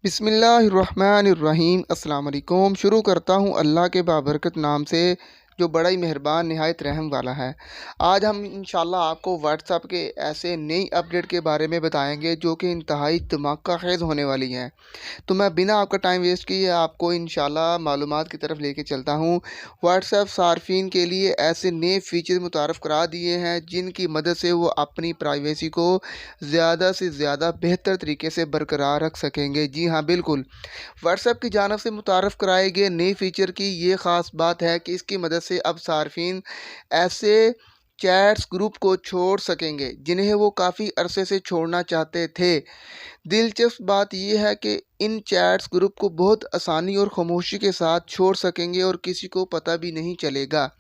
बिस्मिल्लाहिर्रहमानिर्रहीम अस्सलाम वालेकुम। शुरू करता हूँ अल्लाह के बाबरकत नाम से जो बड़ा ही मेहरबान नहायत रहम वाला है। आज हम इंशाल्लाह आपको व्हाट्सएप के ऐसे नई अपडेट के बारे में बताएंगे जो कि इंतहाई दिमाग खेज़ होने वाली हैं। तो मैं बिना आपका टाइम वेस्ट किए आपको इंशाल्लाह मालूमात की तरफ लेके चलता हूँ। व्हाट्सएप सार्फिन के लिए ऐसे नए फ़ीचर मुतारफ़ करा दिए हैं जिनकी मदद से वो अपनी प्राइवेसी को ज़्यादा से ज़्यादा बेहतर तरीके से बरकरार रख सकेंगे। जी हाँ, बिल्कुल। व्हाट्सएप की जानिब से मुतारफ़ कराए गए नए फ़ीचर की ये ख़ास बात है कि इसकी मदद से अब सार्फिन ऐसे चैट्स ग्रुप को छोड़ सकेंगे जिन्हें वो काफ़ी अरसे से छोड़ना चाहते थे। दिलचस्प बात यह है कि इन चैट्स ग्रुप को बहुत आसानी और खामोशी के साथ छोड़ सकेंगे और किसी को पता भी नहीं चलेगा।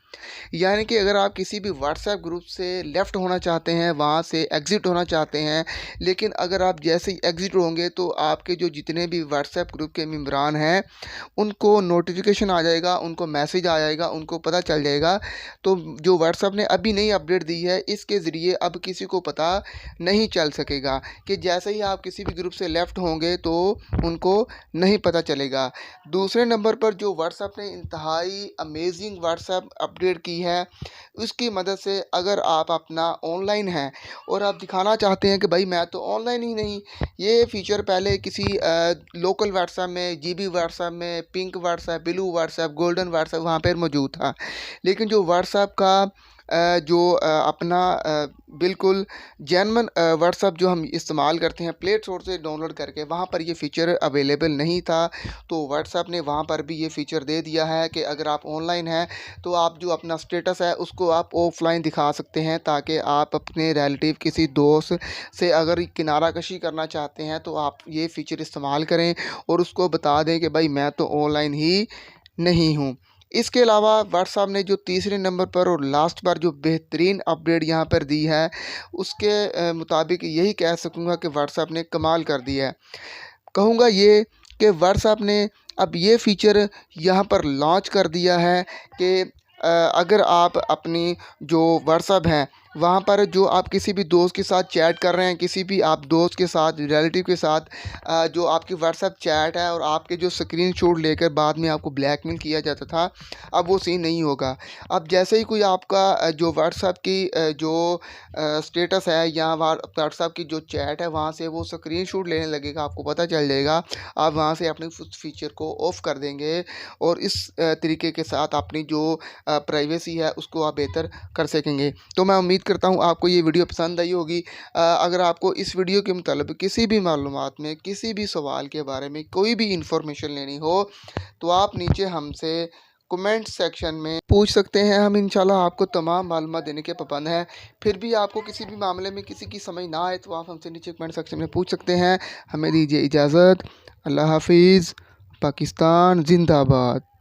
यानी कि अगर आप किसी भी व्हाट्सएप ग्रुप से लेफ़्ट होना चाहते हैं, वहाँ से एग्ज़िट होना चाहते हैं, लेकिन अगर आप जैसे ही एग्ज़िट होंगे तो आपके जो जितने भी व्हाट्सएप ग्रुप के मेंबरान हैं, उनको नोटिफ़िकेशन आ जाएगा, उनको मैसेज आ जाएगा, उनको पता चल जाएगा। तो जो व्हाट्सएप ने अभी नई अपडेट दी है, इसके ज़रिए अब किसी को पता नहीं चल सकेगा कि जैसे ही आप किसी भी ग्रुप से लेफ़्ट होंगे तो उनको नहीं पता चलेगा। दूसरे नंबर पर जो व्हाट्सएप ने इंतहाई अमेजिंग व्हाट्सएप अपडेट की है, उसकी मदद से अगर आप अपना ऑनलाइन हैं और आप दिखाना चाहते हैं कि भाई मैं तो ऑनलाइन ही नहीं, ये फ़ीचर पहले किसी लोकल व्हाट्सएप में, जीबी व्हाट्सएप में, pink WhatsApp, blue WhatsApp, golden WhatsApp वहाँ पर मौजूद था। लेकिन जो व्हाट्सएप का अपना बिल्कुल जेन्युइन व्हाट्सएप जो हम इस्तेमाल करते हैं प्ले स्टोर से डाउनलोड करके, वहाँ पर ये फ़ीचर अवेलेबल नहीं था। तो व्हाट्सएप ने वहाँ पर भी ये फ़ीचर दे दिया है कि अगर आप ऑनलाइन हैं तो आप जो अपना स्टेटस है उसको आप ऑफ़लाइन दिखा सकते हैं, ताकि आप अपने रिलेटिव किसी दोस्त से अगर किनारा कशी करना चाहते हैं तो आप ये फ़ीचर इस्तेमाल करें और उसको बता दें कि भाई मैं तो ऑनलाइन ही नहीं हूँ। इसके अलावा व्हाट्सएप ने जो तीसरे नंबर पर और लास्ट पर जो बेहतरीन अपडेट यहाँ पर दी है, उसके मुताबिक यही कह सकूँगा कि व्हाट्सएप ने कमाल कर दिया है। कहूँगा ये कि व्हाट्सएप ने अब ये फ़ीचर यहाँ पर लॉन्च कर दिया है कि अगर आप अपनी जो व्हाट्सएप है वहाँ पर जो आप किसी भी दोस्त के साथ चैट कर रहे हैं, किसी भी आप दोस्त के साथ, रिलेटिव के साथ जो आपकी व्हाट्सएप चैट है और आपके जो स्क्रीनशॉट लेकर बाद में आपको ब्लैकमेल किया जाता था, अब वो सीन नहीं होगा। अब जैसे ही कोई आपका जो व्हाट्सएप की जो स्टेटस है या व्हाट्सएप की जो चैट है वहाँ से वो स्क्रीनशॉट लेने लगेगा, आपको पता चल जाएगा। आप वहाँ से अपने उस फ़ीचर को ऑफ़ कर देंगे और इस तरीके के साथ अपनी जो प्राइवेसी है उसको आप बेहतर कर सकेंगे। तो मैं उम्मीद करता हूँ आपको ये वीडियो पसंद आई होगी। अगर आपको इस वीडियो के मतलब किसी भी मालूमात में, किसी भी सवाल के बारे में कोई भी इंफॉर्मेशन लेनी हो तो आप नीचे हमसे कमेंट सेक्शन में पूछ सकते हैं। हम इंशाल्लाह आपको तमाम मालूमात देने के पाबंद हैं। फिर भी आपको किसी भी मामले में किसी की समझ ना आए तो आप हमसे नीचे कमेंट सेक्शन में पूछ सकते हैं। हमें दीजिए इजाज़त। अल्लाह हाफिज़। पाकिस्तान जिंदाबाद।